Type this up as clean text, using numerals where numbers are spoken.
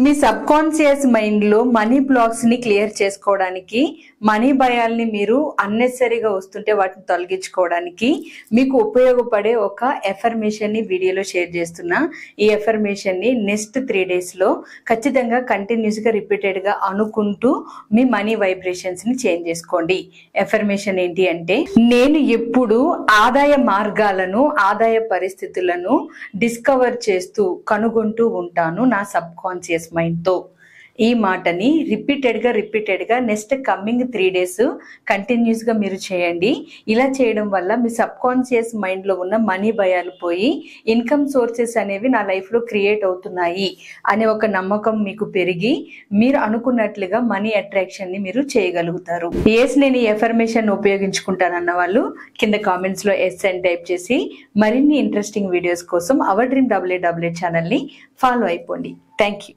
మీ sub conscious mind లో money blocks ని clear చేసుకోవడానికి, మనీ భయాల్ని మీరు అన్నెసరీగా వస్తుంటే వాటిని తొలగించుకోవడానికి మీకు ఉపయోగపడే ఒక ఎఫర్మేషన్ ని వీడియోలో షేర్ చేస్తున్నా. ఈ ఎఫర్మేషన్ ని నెక్స్ట్ 3 days లో ఖచ్చితంగా కంటిన్యూస్ గా రిపీటెడ్ గా అనుకుంటూ మీ మనీ వైబ్రేషన్స్ ని చేంజ్ చేసుకోండి. ఎఫర్మేషన్ ఏంటి అంటే, నేను ఎప్పుడు ఆదాయ మార్గాలను, ఆదాయ పరిస్థితులను డిస్కవర్ చేస్తూ కనుగొంటూ ఉంటాను నా సబ్ కాన్షియస్ మైండ్ తో. ఈ మాటని రిపీటెడ్ గా నెక్స్ట్ కమింగ్ 3 days కంటిన్యూస్ గా మీరు చేయండి. ఇలా చేయడం వల్ల మీ సబ్ కాన్షియస్ మైండ్ లో ఉన్న మనీ భయాలు పోయి ఇన్కమ్ సోర్సెస్ అనేవి నా లైఫ్ లో క్రియేట్ అవుతున్నాయి అనే ఒక నమ్మకం మీకు పెరిగి మీరు అనుకున్నట్లుగా మనీ అట్రాక్షన్ ని మీరు చేయగలుగుతారు. ఎస్, నేను ఈ ఎఫర్మేషన్ ఉపయోగించుకుంటానన్న వాళ్ళు కింద కామెంట్స్ లో ఎస్ అని టైప్ చేసి మరిన్ని ఇంట్రెస్టింగ్ వీడియోస్ కోసం అవర్ డ్రీమ్ AA ఛానల్ ని ఫాలో అయిపోండి. Thank you.